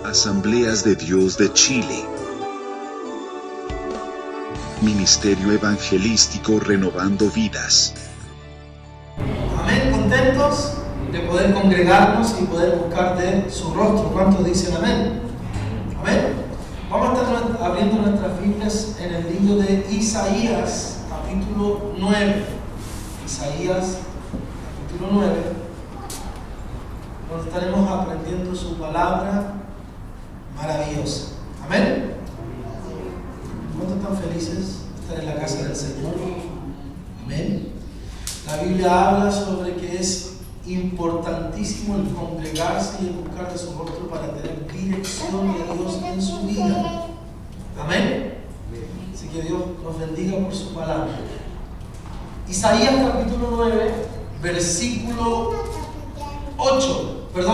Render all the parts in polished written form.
Asambleas de Dios de Chile. Ministerio Evangelístico Renovando Vidas. Amén, contentos de poder congregarnos y poder buscar de su rostro. ¿Cuántos dicen amén? Amén. Vamos a estar abriendo nuestras Biblias en el libro de Isaías, capítulo 9. Isaías, capítulo 9. Donde estaremos aprendiendo su palabra maravillosa. Amén. ¿Cuántos están felices de estar en la casa del Señor? Amén. La Biblia habla sobre que es importantísimo el congregarse y el buscar de su rostro para tener dirección de Dios en su vida. Amén. Así que Dios nos bendiga por su palabra. Isaías capítulo 9, versículo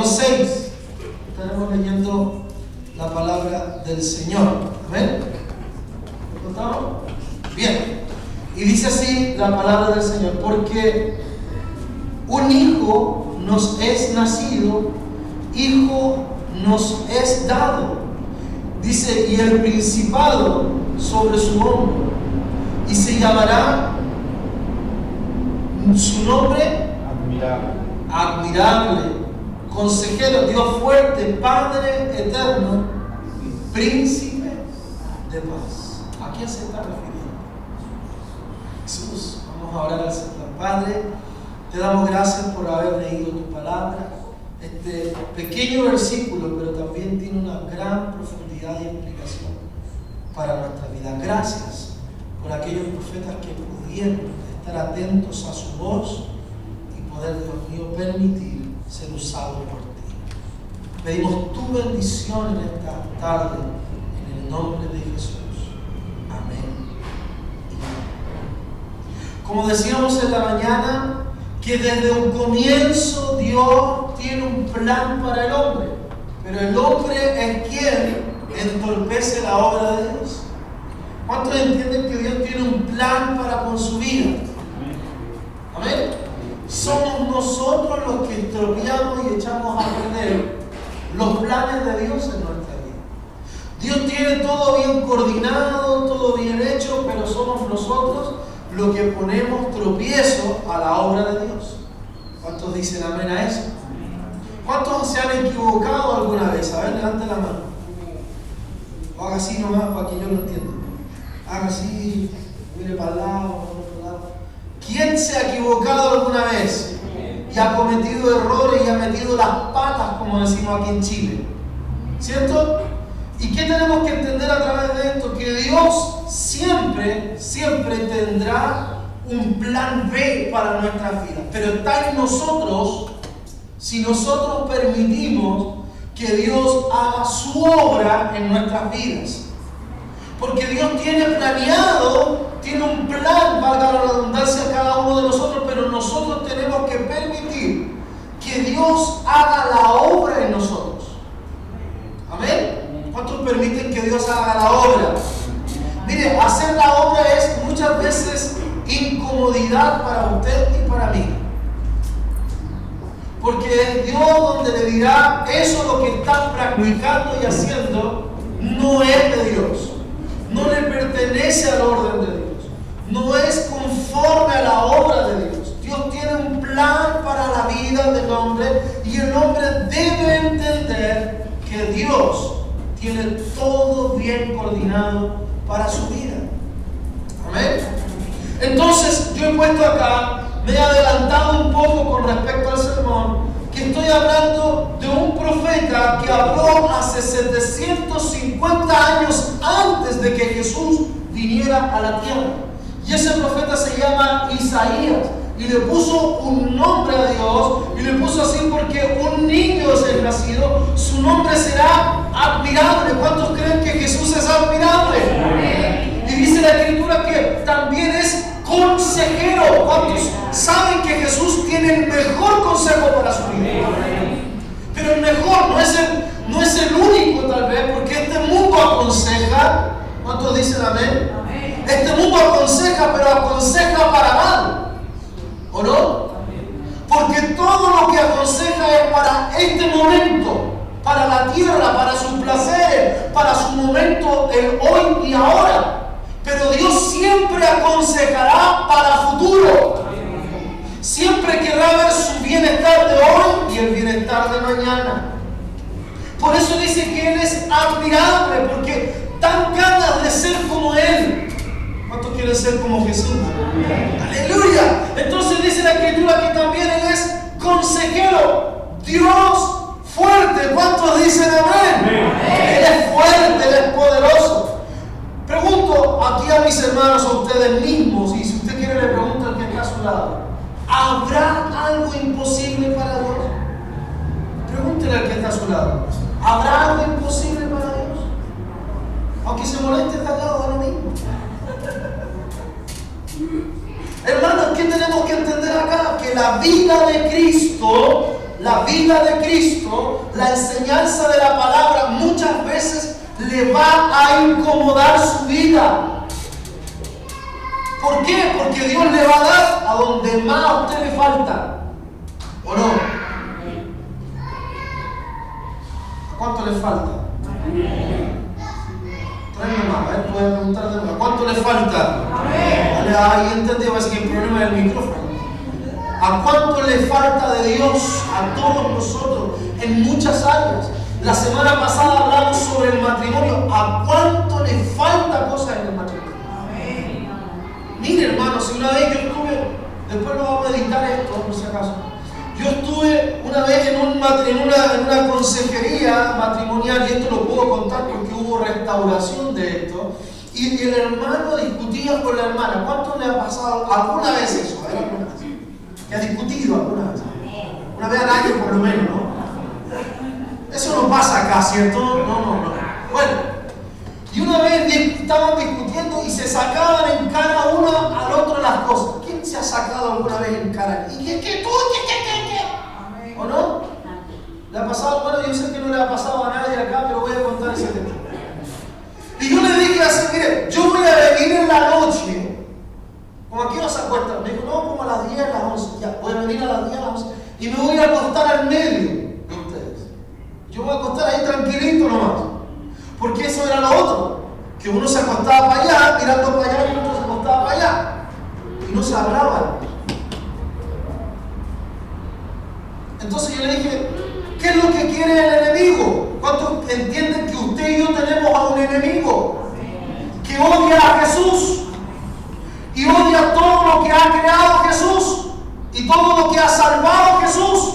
6. Estaremos leyendo la palabra del Señor. Amén. ¿Lo contamos? Bien. Y dice así la palabra del Señor: porque un hijo nos es nacido, hijo nos es dado. Dice, y el principado sobre su hombro, y se llamará su nombre admirable, consejero, Dios fuerte, Padre eterno, príncipe de paz. ¿A quién se está refiriendo? Jesús. Vamos a orar al Señor. Padre, te damos gracias por haber leído tu palabra. Este pequeño versículo, pero también tiene una gran profundidad y explicación para nuestra vida. Gracias por aquellos profetas que pudieron estar atentos a su voz y poder, Dios mío, permitir ser usado por ti. Pedimos tu bendición en esta tarde, en el nombre de Jesús. Amén. Como decíamos en la mañana, que desde un comienzo Dios tiene un plan para el hombre, pero el hombre es quien entorpece la obra de Dios. ¿Cuántos entienden que Dios tiene un plan para con su vida? Amén. Somos nosotros los que estropeamos y echamos a perder los planes de Dios en nuestra vida. Dios tiene todo bien coordinado, todo bien hecho, pero somos nosotros los que ponemos tropiezo a la obra de Dios. ¿Cuántos dicen amén a eso? ¿Cuántos se han equivocado alguna vez? A ver, levante la mano. O haga así nomás para que yo lo entienda. Haga así, mire para el lado, para otro lado. ¿Quién se ha equivocado alguna vez? Y ha cometido errores y ha metido las patas, como decimos aquí en Chile. ¿Cierto? ¿Y qué tenemos que entender a través de esto? Que Dios siempre tendrá un plan B para nuestras vidas. Pero está en nosotros, si nosotros permitimos que Dios haga su obra en nuestras vidas. Porque Dios tiene planeado, tiene un plan, valga la redundancia, a cada uno de nosotros, pero nosotros tenemos que permitir que Dios haga la obra en nosotros. Amén. ¿Cuántos permiten que Dios haga la obra? Mire, hacer la obra es muchas veces incomodidad para usted y para mí. Porque es Dios donde le dirá, eso lo que están practicando y haciendo no es de Dios. No le pertenece al orden de Dios. No es conforme a la obra de Dios. Dios tiene un plan para la vida del hombre y el hombre debe entender que Dios tiene todo bien coordinado para su vida. Amén. Entonces, yo he puesto acá, me he adelantado un poco con respecto al sermón, que estoy hablando de un profeta que habló hace 750 años antes de que Jesús viniera a la tierra. Y ese profeta se llama Isaías. Y le puso un nombre a Dios, y le puso así porque un niño es nacido, su nombre será admirable. ¿Cuántos creen que Jesús es admirable? Amén. Y dice la Escritura que también es consejero. ¿Cuántos saben que Jesús tiene el mejor consejo para su vida? Pero el mejor no es el único, tal vez, porque este mundo aconseja. ¿Cuántos dicen amén? Este mundo aconseja, pero aconseja para mal. ¿O no? Porque todo lo que aconseja es para este momento, para la tierra, para su planeta. para su momento, el hoy y ahora. Pero Dios siempre aconsejará para futuro. Siempre querrá ver su bienestar de hoy y el bienestar de mañana. Por eso dice que Él es admirable, porque dan ganas de ser como Él. ¿Cuántos quieren ser como Jesús? ¡Aleluya! Entonces dice la Escritura que también Él es consejero, Dios fuerte. ¿Cuántos dicen amén? Él es fuerte, Él es poderoso. Pregunto aquí a mis hermanos, a ustedes mismos, y si usted quiere le pregunto al que está a su lado: ¿habrá algo imposible para Dios? Pregúntele al que está a su lado: ¿habrá algo imposible para Dios? Aunque se moleste está al lado, da lo mismo. Hermanos, ¿qué tenemos que entender acá? Que la vida de Cristo, la enseñanza de la palabra muchas veces le va a incomodar su vida. ¿Por qué? Porque Dios le va a dar a donde más a usted le falta. ¿O no? ¿A cuánto le falta? Tráeme más, a ver, voy a preguntar de nuevo. ¿A cuánto le falta? Vale, ahí entendí, va a ser que el problema es el micrófono. ¿A cuánto le falta de Dios a todos nosotros en muchas áreas? La semana pasada hablamos sobre el matrimonio. ¿A cuánto le falta cosas en el matrimonio? Mire, hermano, si una vez yo estuve, después no vamos a editar esto, por si acaso. Yo estuve una vez en una consejería matrimonial, y esto lo puedo contar porque hubo restauración de esto, y el hermano discutía con la hermana. ¿Cuánto le ha pasado alguna vez eso? A ver, alguna vez. ¿Que ha discutido alguna vez? Una vez al año por lo menos, ¿no? Eso no pasa acá, ¿cierto? No. Bueno, y una vez estaban discutiendo y se sacaban en cara una al otro las cosas. ¿Quién se ha sacado alguna vez en cara? ¿Y qué tú? ¿Qué? ¿O no? ¿Le ha pasado? Bueno, yo sé que no le ha pasado a nadie acá, pero voy a contar ese tema. Y yo le dije así: mire, yo voy a venir en la noche. ¿Cómo a qué hora se acuestan? Me dijo: no, como a las 10, a las 11. Ya, voy a venir a las 10, a las 11. Y me voy a acostar al medio de ustedes. Yo voy a acostar ahí tranquilito nomás. Porque eso era lo otro. Que uno se acostaba para allá, mirando para allá, y el otro se acostaba para allá. Y no se hablaban. Entonces yo le dije: ¿qué es lo que quiere el enemigo? ¿Cuántos entienden que usted y yo tenemos a un enemigo que odia a Jesús y odia todo lo que ha creado Jesús y todo lo que ha salvado Jesús?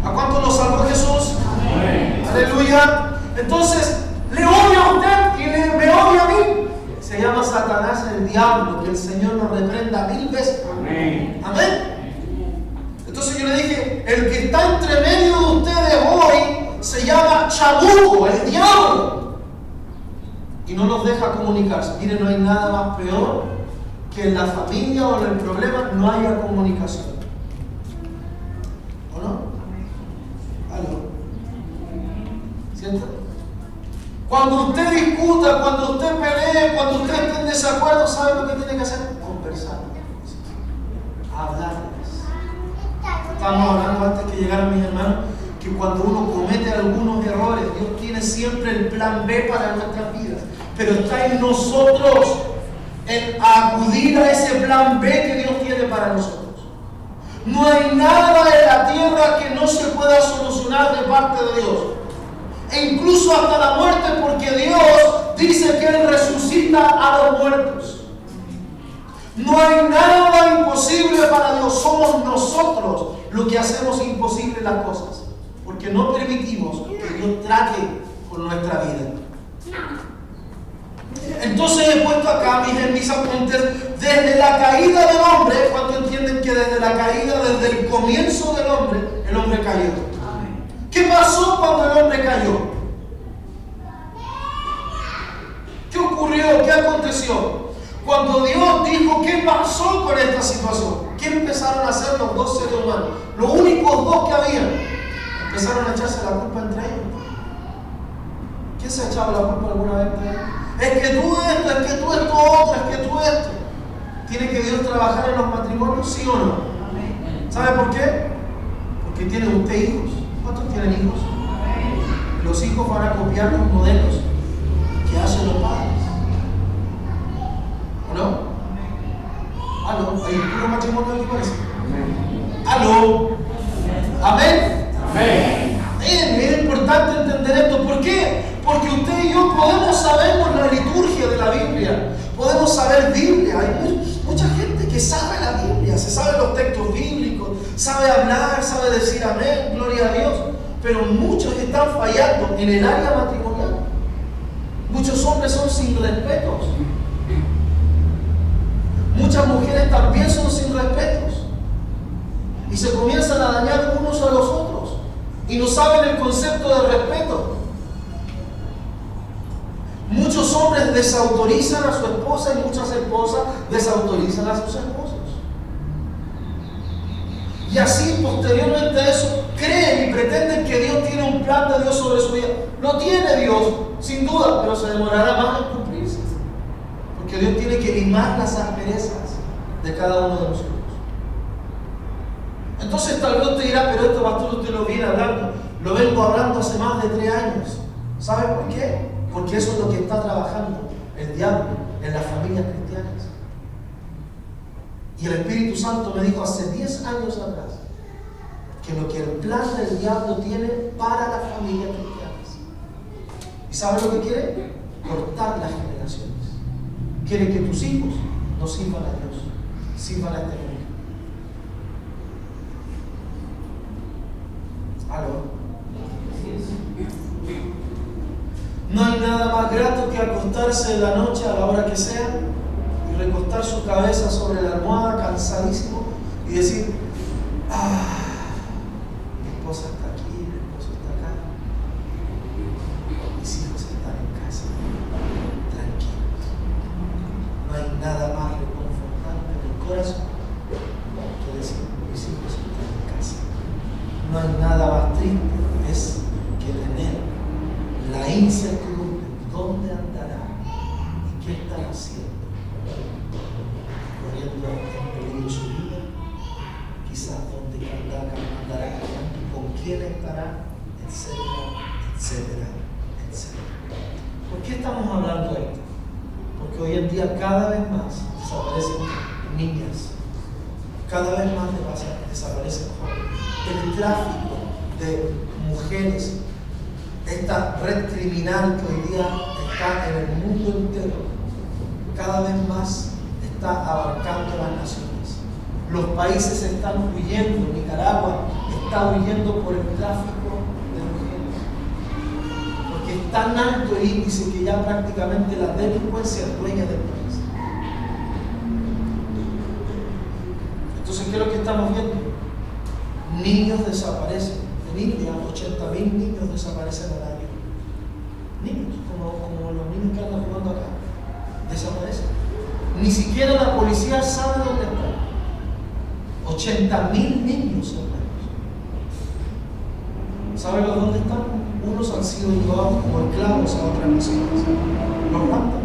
¿A cuánto lo salvó Jesús? Amén. Aleluya. Entonces, le odia a usted y me odia a mí. Se llama Satanás, el diablo, que el Señor nos reprenda 1000 veces. Amén. Amén. Entonces yo le dije: el que está entre medio de ustedes hoy se llama chamuco, el diablo. Y no nos deja comunicarse. Miren, no hay nada más peor que en la familia o en el problema no haya comunicación. ¿O no? ¿Aló? ¿Cierto? Cuando usted discuta, cuando usted pelee, cuando usted esté en desacuerdo, ¿sabe lo que tiene que hacer? Conversar. Hablarles. Estábamos hablando antes que llegaran mis hermanos, que cuando uno comete algunos errores, Dios tiene siempre el plan B para nuestras vidas. Pero está en nosotros en acudir a ese plan B que Dios tiene para nosotros. No hay nada en la tierra que no se pueda solucionar de parte de Dios. E incluso hasta la muerte, porque Dios dice que Él resucita a los muertos. No hay nada imposible para Dios. Somos nosotros los que hacemos imposibles las cosas, porque no permitimos que Dios trate con nuestra vida. Entonces he puesto acá mis apuntes: desde la caída del hombre. ¿Cuánto entienden que desde la caída, desde el comienzo del hombre, el hombre cayó? ¿Qué pasó cuando el hombre cayó? ¿Qué ocurrió? ¿Qué aconteció? Cuando Dios dijo: ¿qué pasó con esta situación? ¿Qué empezaron a hacer los dos seres humanos? Los únicos dos que habían. Empezaron a echarse la culpa entre ellos. ¿Quién se ha echado la culpa alguna vez entre ellos? Es que tú esto, es que tú esto otro, es que tú esto. ¿Tiene que Dios trabajar en los matrimonios? ¿Sí o no? ¿Sabe por qué? Porque tiene usted hijos. ¿Cuántos tienen hijos? los hijos van a copiar los modelos que hacen los padres. ¿O no? ¿Aló? ¿Hay puro matrimonio aquí parece? ¿Aló? ¿Amén? Amén. Es importante entender esto. ¿Por qué? Porque usted y yo podemos saber por la liturgia de la Biblia, podemos saber Biblia. Hay mucha gente que sabe la Biblia, se sabe los textos bíblicos, sabe hablar, sabe decir amén, gloria a Dios, pero muchos están fallando en el área matrimonial. Muchos hombres son sin respetos. Muchas mujeres también son sin respetos. Y se comienzan a dañar unos a los otros. Y no saben el concepto de respeto. Muchos hombres desautorizan a su esposa y muchas esposas desautorizan a sus esposos. Y así, posteriormente a eso, creen y pretenden que Dios tiene un plan de Dios sobre su vida. Lo tiene Dios, sin duda, pero se demorará más en cumplirse. Porque Dios tiene que limar las asperezas de cada uno de nosotros. Entonces tal vez usted dirá, pero esto, pastor, usted lo viene hablando. Lo vengo hablando hace más de 3 años. ¿Sabe por qué? Porque eso es lo que está trabajando el diablo en las familias cristianas. Y el Espíritu Santo me dijo hace 10 años atrás que lo que el plan del diablo tiene para las familias cristianas. ¿Y sabe lo que quiere? Cortar las generaciones. Quiere que tus hijos no sirvan a Dios, sirvan a este mundo. ¿Aló? No hay nada más grato que acostarse en la noche a la hora que sea y recostar su cabeza sobre la almohada cansadísimo y decir, mi esposa está aquí, mi esposo está acá, mis hijos están en casa, tranquilos. No hay nada más reconfortante en el corazón que decir, mis hijos están en casa. No hay nada más triste es que tener la incertidumbre, ¿dónde andará? ¿Y qué estará haciendo? Corriendo en peligro su vida, quizás dónde andará, con quién estará, etcétera, etcétera, etcétera. ¿Por qué estamos hablando de esto? Porque hoy en día cada vez más desaparecen niñas, cada vez más desaparecen jóvenes. El tráfico de mujeres, esta red criminal que hoy día está en el mundo entero, cada vez más está abarcando las naciones. Los países están huyendo, Nicaragua está huyendo por el tráfico de mujeres. Porque es tan alto el índice que ya prácticamente la delincuencia es dueña del país. Entonces, ¿qué es lo que estamos viendo? Niños desaparecen. En India, 80.000 niños desaparecen al año. Niños, como los niños que andan jugando acá, desaparecen. Ni siquiera la policía sabe dónde están. 80.000 niños, hermanos. ¿Saben dónde están? Unos han sido llevados como esclavos a otras naciones. Los raptan.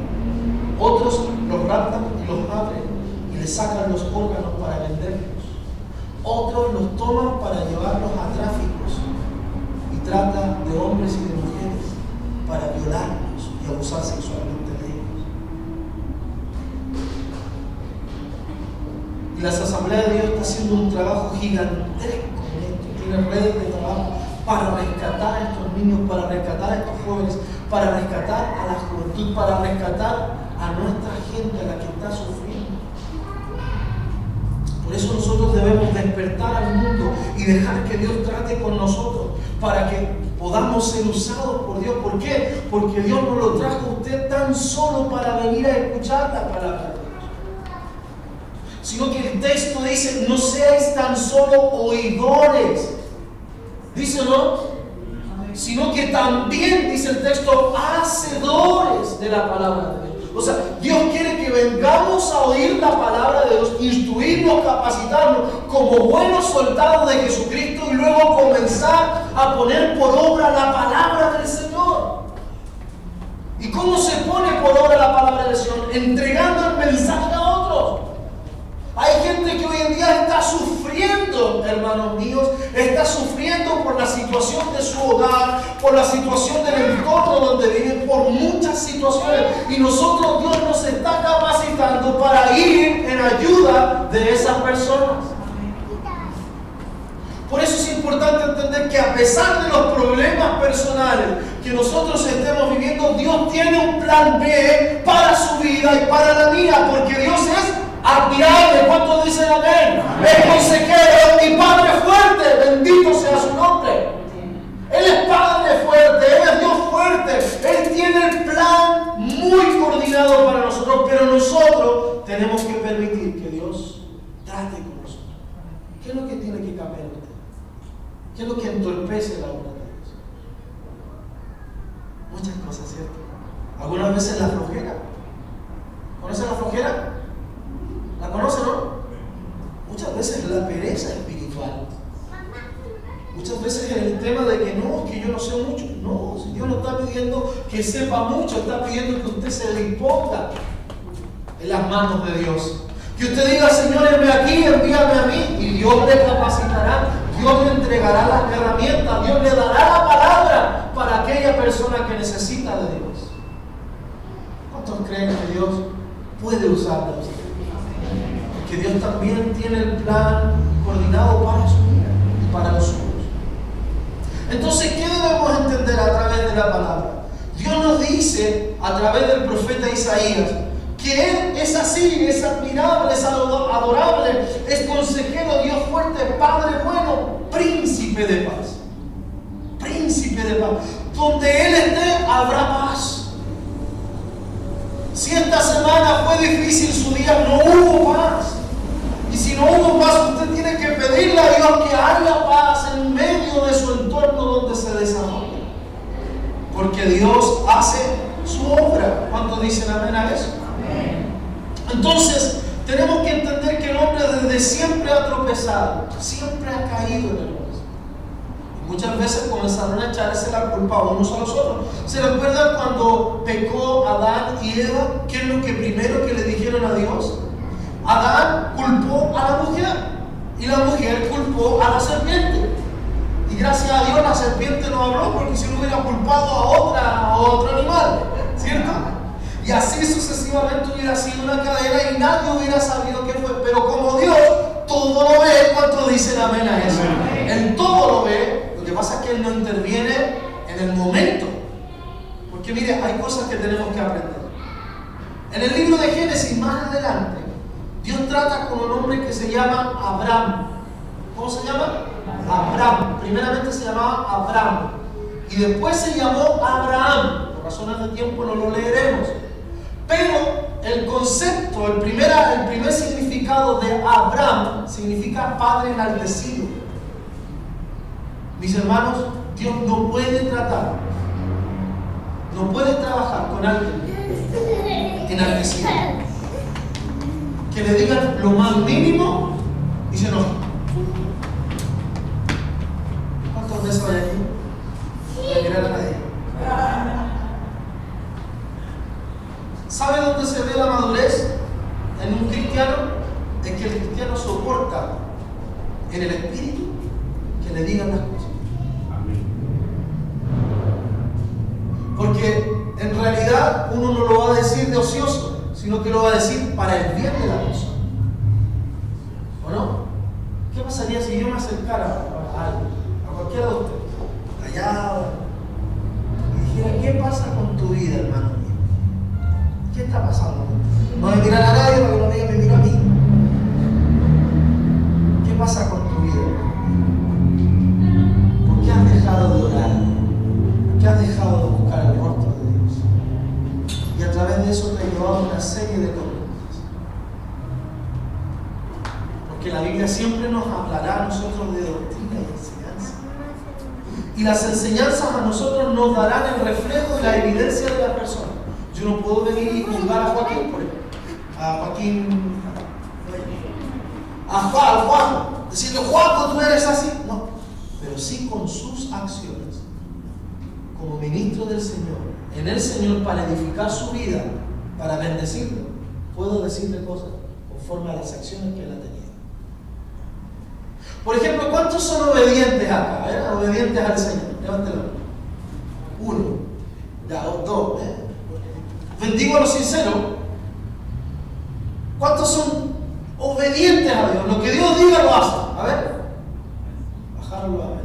Otros los raptan y los abren y les sacan los órganos para venderlos. Otros los toman para llevarlos a tráficos y trata de hombres y de mujeres para violarlos y abusar sexualmente de ellos. Y las Asambleas de Dios está haciendo un trabajo gigantesco en esto. Tiene redes de trabajo para rescatar a estos niños, para rescatar a estos jóvenes, para rescatar a la juventud, para rescatar a nuestra gente, a la que está sufriendo. Por eso nosotros debemos despertar al mundo y dejar que Dios trate con nosotros para que podamos ser usados por Dios. ¿Por qué? Porque Dios no lo trajo a usted tan solo para venir a escuchar la palabra de Dios, sino que el texto dice, no seáis tan solo oidores, dice, ¿no? Sino que también, dice el texto, hacedores de la palabra de Dios. O sea, Dios quiere que vengamos a oír la palabra de Dios, instruirnos, capacitarnos como buenos soldados de Jesucristo y luego comenzar a poner por obra la palabra del Señor. ¿Y cómo se pone por obra la palabra del Señor? Entregando el mensaje a otros. Hay gente que hoy en día día está sufriendo, hermanos míos, está sufriendo por la situación de su hogar, por la situación del entorno donde vive, por muchas situaciones. Y nosotros, Dios nos está capacitando para ir en ayuda de esas personas. Por eso es importante entender que a pesar de los problemas personales que nosotros estemos viviendo, Dios tiene un plan B para su vida y para la mía, porque Dios es admirable. ¿Cuántos dicen amén? Es consejero y Padre fuerte, bendito sea su nombre. Él es Padre fuerte, Él es Dios fuerte, Él tiene el plan muy coordinado para nosotros, pero nosotros tenemos que permitir que Dios trate con nosotros. ¿Qué es lo que tiene que cambiar usted? ¿Qué es lo que entorpece la obra de Dios? Muchas cosas, ¿cierto? Algunas veces la flojera. ¿Conocen la flojera? ¿La conocen, no? Muchas veces la pereza espiritual. Muchas veces el tema de que no, que yo no sé mucho. No, si Dios no está pidiendo que sepa mucho, está pidiendo que usted se le imponga en las manos de Dios. Que usted diga, Señor, envíame aquí, envíame a mí, y Dios le capacitará, Dios le entregará las herramientas, Dios le dará la palabra para aquella persona que necesita de Dios. ¿Cuántos creen que Dios puede usarlo a usted? Porque Dios también tiene el plan coordinado para su vida y para los suyos. Entonces, ¿qué debemos entender a través de la palabra? Dios nos dice a través del profeta Isaías que Él es así, es admirable, es adorable, es consejero, Dios fuerte, Padre bueno, príncipe de paz. Príncipe de paz. Donde Él esté, habrá paz. Si esta semana fue difícil su día, no hubo paz. Y si no hubo paz, usted tiene que pedirle a Dios que haya paz en medio de su entorno donde se desarrolla. Porque Dios hace su obra. ¿Cuántos dicen amén a eso? Entonces, tenemos que entender que el hombre desde siempre ha tropezado, siempre ha caído en el mundo. Y muchas veces comenzaron a echarse la culpa unos a los otros. ¿Se recuerdan cuando pecó Adán y Eva? ¿Qué es lo que primero que le dijeron a Dios? Adán culpó a la mujer y la mujer culpó a la serpiente. Y gracias a Dios la serpiente no habló, porque si no hubiera culpado a otro animal, ¿cierto? Y así sucesivamente hubiera sido una cadena y nadie hubiera sabido qué fue. Pero como Dios todo lo ve, ¿cuántos dicen amén a eso? Él todo lo ve. Lo que pasa es que Él no interviene en el momento. Porque mire, hay cosas que tenemos que aprender. En el libro de Génesis, más adelante, Dios trata con un hombre que se llama Abraham. ¿Cómo se llama? Abraham. Primeramente se llamaba Abraham. Y después se llamó Abraham. Por razones de tiempo no lo leeremos. Pero el concepto, el primer significado de Abraham significa padre enaltecido. Mis hermanos, Dios no puede tratar, no puede trabajar con alguien enaltecido. Que le digan lo más mínimo y se enoja. ¿Cuántos de esos hay aquí? Voy a mirar a nadie. ¿Sabe dónde se ve la madurez en un cristiano? Es que el cristiano soporta en el espíritu que le digan las cosas. Porque en realidad uno no lo va a decir de ocioso, sino que lo va a decir para el bien de la persona. ¿O no? ¿Qué pasaría si yo me acercara a alguien, a cualquiera de ustedes, callado, y dijera, ¿qué pasa con tu vida, hermano mío? ¿Qué está pasando? No voy a mirar a nadie para que no me diga, me mira a mí. ¿Qué pasa con tu vida? ¿Por qué has dejado de orar? ¿Por qué has dejado de buscar el rostro de Dios? Y a través de eso te he llevado a una serie de conductas. Porque la Biblia siempre nos hablará a nosotros de doctrina y enseñanza. Y las enseñanzas a nosotros nos darán el reflejo y la evidencia de la persona. Yo no puedo venir y juzgar a Joaquín, por ejemplo. A Juan, decirle, Juan, tú eres así. No, pero sí con sus acciones, como ministro del Señor, en el Señor, para edificar su vida, para bendecirlo, puedo decirle cosas conforme a las acciones que Él ha tenido. Por ejemplo, ¿cuántos son obedientes acá? Obedientes al Señor. Levanten la mano. Uno. Ya, dos. Bendigo a los sinceros. ¿Cuántos son obedientes a Dios? Lo que Dios diga lo hacen. A ver. Bajarlo a ver.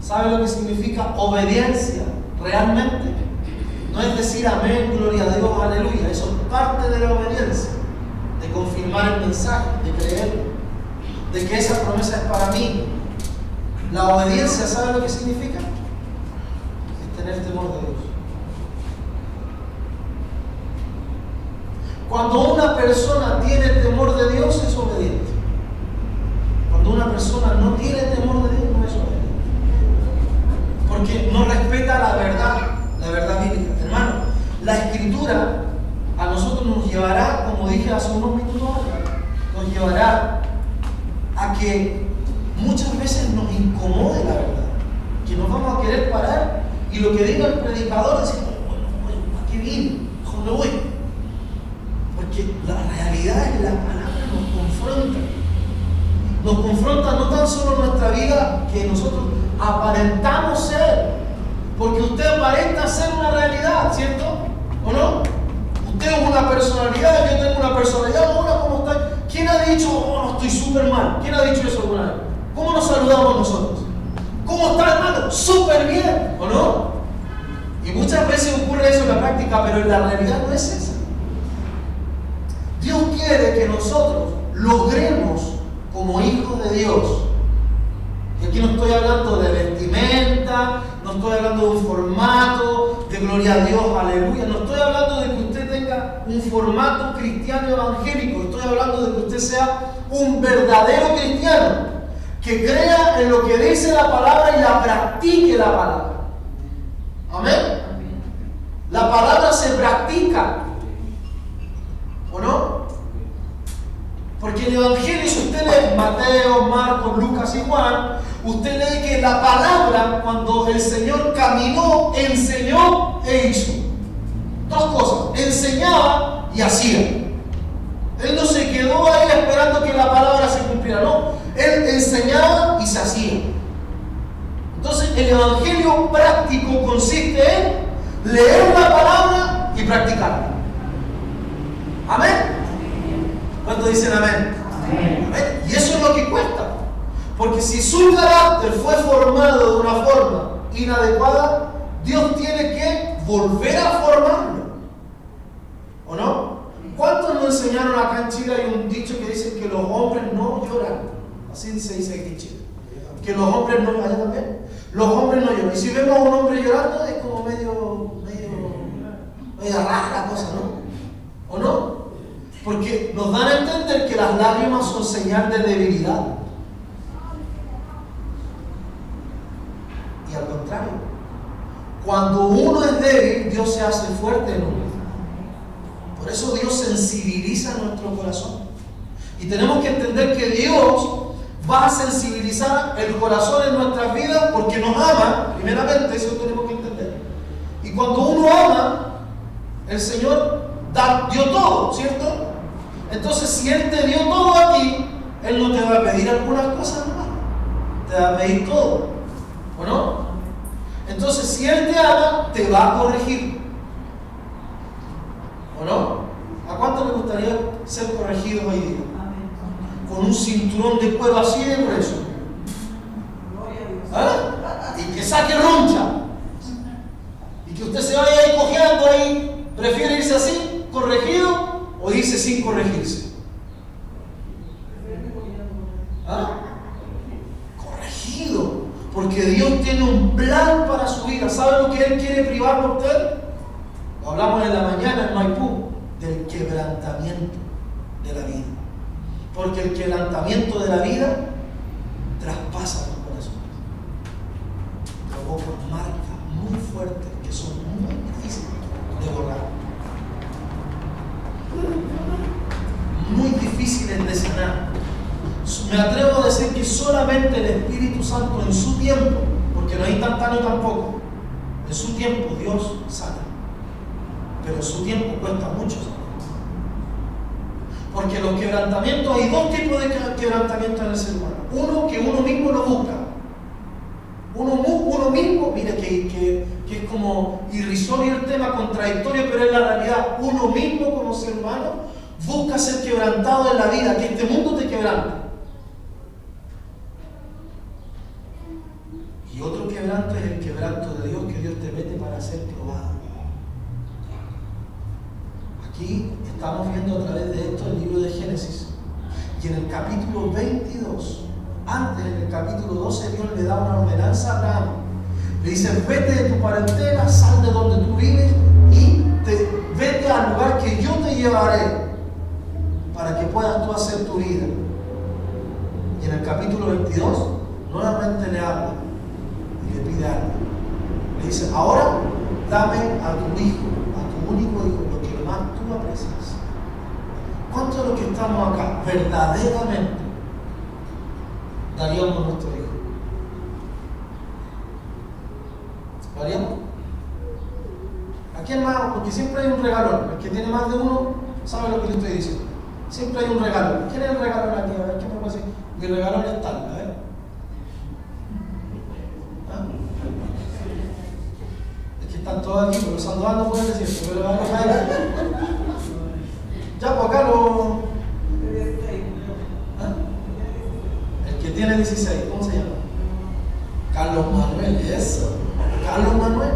¿Sabe lo que significa obediencia realmente? No es decir amén, gloria a Dios, aleluya. Eso es parte de la obediencia. De confirmar el mensaje, de creer, de que esa promesa es para mí. La obediencia, ¿sabe lo que significa? Es tener temor de Dios. Cuando una persona tiene temor de Dios, es obediente. Cuando una persona no tiene temor de Dios, no es obediente. Porque no respeta la verdad bíblica. Hermano, la Escritura a nosotros nos llevará, como dije hace unos minutos, nos llevará a que muchas veces nos incomode la verdad. Que nos vamos a querer parar y lo que diga el predicador decimos, bueno, ¿para qué vine? Mejor me voy. Porque la realidad es la palabra nos confronta no tan solo nuestra vida que nosotros aparentamos ser, porque usted aparenta ser una realidad, ¿cierto? ¿O no? Usted es una personalidad, yo tengo una personalidad. Hola, ¿cómo está? ¿Quién ha dicho, no, estoy súper mal? ¿Quién ha dicho eso alguna vez? ¿Cómo nos saludamos nosotros? ¿Cómo está, hermano? Súper bien, ¿o no? Y muchas veces ocurre eso en la práctica, pero en la realidad no es esa. Dios quiere que nosotros logremos como hijos de Dios. Y aquí no estoy hablando de vestimenta, no estoy hablando de un formato, de gloria a Dios, aleluya. No estoy hablando de que usted tenga un formato cristiano evangélico. Estoy hablando de que usted sea un verdadero cristiano, que crea en lo que dice la palabra y la practique la palabra. Amén. La palabra se practica, ¿o no? Porque el Evangelio, si usted lee Mateo, Marcos, Lucas y Juan, usted lee que la palabra, cuando el Señor caminó, enseñó e hizo. Dos cosas, enseñaba y hacía. Él no se quedó ahí esperando que la palabra se cumpliera, no. Él enseñaba y se hacía. Entonces, el Evangelio práctico consiste en leer la palabra y practicarla. Amén. ¿Cuántos dicen amén? Amén? Y eso es lo que cuesta. Porque si su carácter fue formado de una forma inadecuada, Dios tiene que volver a formarlo. ¿O no? ¿Cuántos nos enseñaron acá en Chile? Hay un dicho que dice que los hombres no lloran. Así se dice aquí en Chile. Que los hombres no lloran también. Los hombres no lloran. Y si vemos a un hombre llorando, es como medio rara la cosa, ¿no? ¿O no? Porque nos dan a entender que las lágrimas son señal de debilidad. Y al contrario, cuando uno es débil, Dios se hace fuerte en uno. Por eso Dios sensibiliza nuestro corazón. Y tenemos que entender que Dios va a sensibilizar el corazón en nuestras vidas porque nos ama, primeramente, eso tenemos que entender. Y cuando uno ama, el Señor dio todo, ¿cierto? Entonces, si Él te dio todo a ti, Él no te va a pedir algunas cosas más. Te va a pedir todo. ¿O no? Entonces, si Él te ama, te va a corregir. ¿O no? ¿A cuánto le gustaría ser corregidos hoy día? Con un cinturón de cuero así de grueso. ¿Ah? Y que saque roncha. Y que usted se vaya ahí cojeando ahí. ¿Prefiere irse así, corregido? ¿O dice sin corregirse? ¿Ah? Corregido. Porque Dios tiene un plan para su vida. ¿Sabe lo que Él quiere privar por usted? Lo hablamos en la mañana en Maipú. Del quebrantamiento de la vida. Porque el quebrantamiento de la vida traspasa los corazones. Provoca marcas muy fuertes que son muy difíciles de borrar. Muy difíciles de sanar. Me atrevo a decir que solamente el Espíritu Santo en su tiempo, porque no hay instantáneo tampoco, en su tiempo Dios sana. Pero en su tiempo cuesta mucho sanar. Porque los quebrantamientos, hay dos tipos de quebrantamientos en el ser humano. Uno que uno mismo lo busca. Uno mismo, mire que es como irrisorio el tema, contradictorio, pero es la realidad. Uno mismo como ser humano busca ser quebrantado en la vida, que este mundo te quebrante. Y otro quebranto es el quebranto de Dios, que Dios te mete para ser probado. Aquí estamos viendo a través de esto el libro de Génesis. Y en el capítulo 22, antes, en el capítulo 12, Dios le da una ordenanza a Abraham. Le dice: vete de tu parentela, sal de donde tú vives y vete al lugar que yo te llevaré para que puedas tú hacer tu vida. Y en el capítulo 22, nuevamente le habla y le pide algo. Le dice: ahora dame a tu hijo, a tu único hijo, lo que más tú aprecias. ¿Cuántos de los que estamos acá verdaderamente daríamos a nuestro hijo? ¿Lo haríamos? ¿A quién más? Porque siempre hay un regalo. El que tiene más de uno sabe lo que le estoy diciendo. Siempre hay un regalo. ¿Quién es el regalo aquí? A ver, ¿qué me puede decir? Mi regalo es tal, a ver. ¿Ah? Es que están todos aquí, pero Sandoval no pueden decir, pero van a caer. Ya, pues acá lo. ¿Ah? El que tiene 16, ¿cómo se llama? Carlos Manuel, eso. Carlos Manuel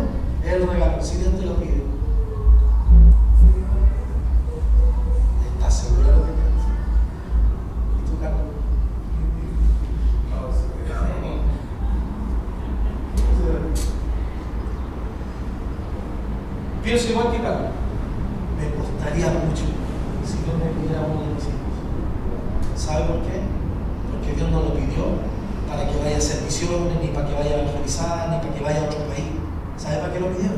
es el regalo, si Dios te lo pide. ¿Estás seguro de lo que piensas? ¿Y tú, Carlos? Pienso igual que Carlos. Me costaría mucho si Dios me pidiera uno de mis hijos. ¿Sabe por qué? Porque Dios no lo pidió para que vaya a hacer misiones, ni para que vaya a evangelizar, ni para que vaya a otro país. ¿Sabe para qué lo pidió?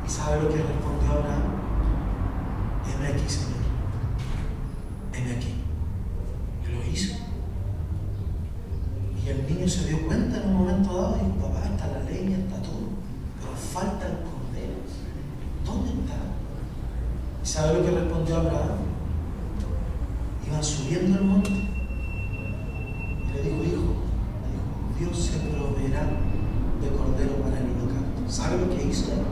¿Y sabe lo que respondió Abraham? Heme aquí, Señor. Heme aquí. Y lo hizo. Y el niño se dio cuenta en un momento dado y dijo: papá, está la leña, está todo, pero falta el cordero. ¿Dónde está? ¿Y sabe lo que respondió Abraham? Iban subiendo el monte y le dijo: hijo, Dios se proveerá de cordero para el holocausto. ¿Sabe lo que hizo él?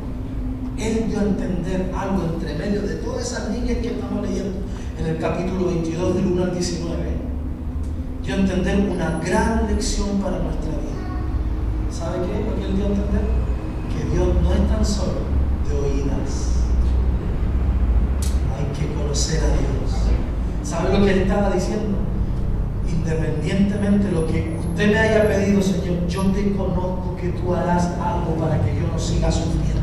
Él dio a entender algo entre medio de todas esas líneas que estamos leyendo en el capítulo 22 del 1 al 19. Dio a entender una gran lección para nuestra vida. ¿Sabe qué es lo que él dio a entender? Que Dios no es tan solo de oídas. Hay que conocer a Dios. ¿Sabe lo que él estaba diciendo? Independientemente de lo que usted me haya pedido, Señor, yo te conozco que tú harás algo para que yo no siga sufriendo.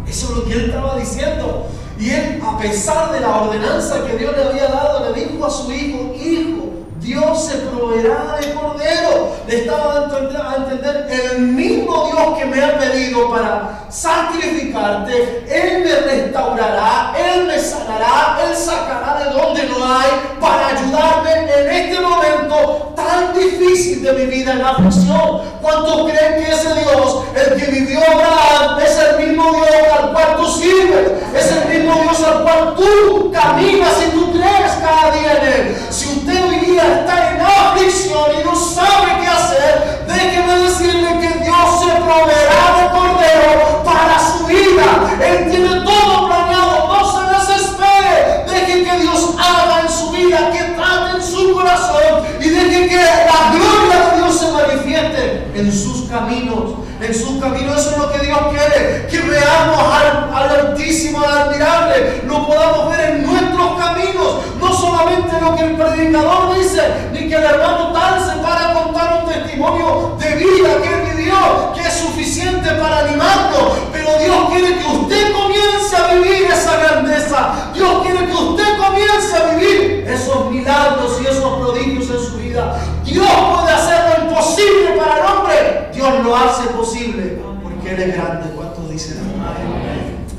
Eso es lo que él estaba diciendo. Y él, a pesar de la ordenanza que Dios le había dado, le dijo a su hijo: hijo, Dios se proveerá de cordero. Le estaba dando a entender: el mismo Dios que me ha pedido para sacrificarte, Él me restaurará, Él me sanará, Él sacará de donde no hay para ayudarme en este momento tan difícil de mi vida en aflicción. ¿Cuántos creen que ese Dios, el que vivió Abraham, es el mismo Dios al cual tú sirves? Es el mismo Dios al cual tú caminas y tú crees cada día en Él. Si usted hoy día está en aflicción y no sabe qué hacer, déjeme decirle que Dios se proveerá de cordero para su vida. Él tiene todo planeado, no se desespere. Deje que Dios haga en su vida, que trate en su corazón y deje que la gloria de Dios se manifieste en sus caminos. En sus caminos, eso es lo que Dios quiere, que veamos al Altísimo, al admirable, lo podamos ver en nuestros caminos, no solamente lo que el predicador dice, ni que el hermano tal se para a contar un testimonio de vida que él vivió, que es suficiente para animarnos, pero Dios quiere que usted comience a vivir esa grandeza. Dios quiere que usted comience a vivir esos milagros y esos prodigios en su vida. Dios puede hacer lo imposible para el hombre. Dios lo hace posible porque Él es grande. ¿Cuántos dicen amén?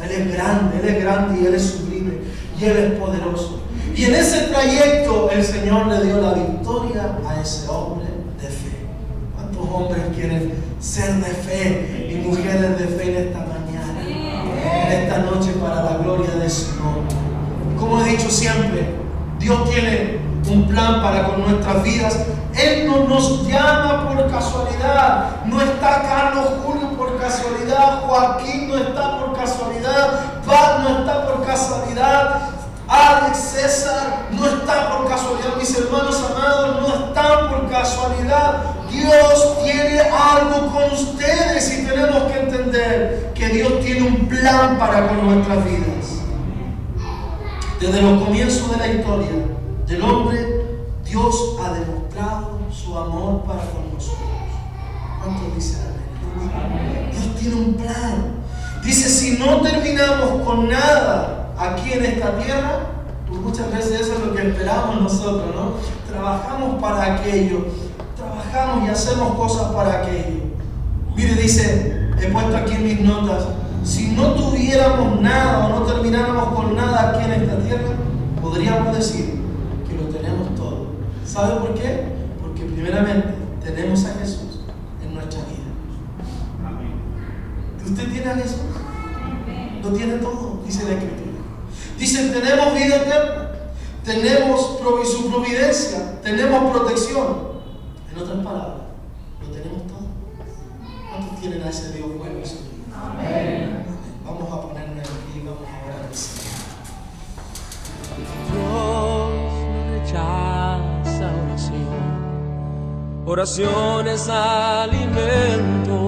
Él es grande y Él es sublime y Él es poderoso. Y en ese trayecto el Señor le dio la victoria a ese hombre de fe. ¿Cuántos hombres quieren ser de fe y mujeres de fe en esta mañana, en esta noche, para la gloria de su nombre. Como he dicho siempre, Dios tiene un plan para con nuestras vidas. Él no nos llama por casualidad. No está Carlos Julio por casualidad. Joaquín no está por casualidad. Pat no está por casualidad. Alex, César no está por casualidad. Mis hermanos amados no están por casualidad. Dios tiene algo con ustedes y tenemos que entender que Dios tiene un plan para con nuestras vidas. Desde los comienzos de la historia del hombre, Dios ha demostrado su amor para con nosotros. ¿Cuántos dicen amén? Dios tiene un plan. Dice, si no terminamos con nada aquí en esta tierra, pues muchas veces eso es lo que esperamos nosotros, ¿no? Trabajamos para aquello, trabajamos y hacemos cosas para aquello. Mire, dice, he puesto aquí en mis notas, si no tuviéramos nada o no termináramos con nada aquí en esta tierra, podríamos decir que lo tenemos todo. ¿Sabe por qué? Porque primeramente tenemos a Jesús en nuestra vida. ¿Usted tiene a Jesús? Lo tiene todo, dice la Escritura. Dice, tenemos vida eterna, tenemos su providencia, tenemos protección. En otras palabras, lo tenemos todo. ¿Cuántos tienen a ese Dios bueno? Amén. Vamos a ponernos aquí y vamos a orar al Señor. Dios no rechaza oración. Oración es alimento.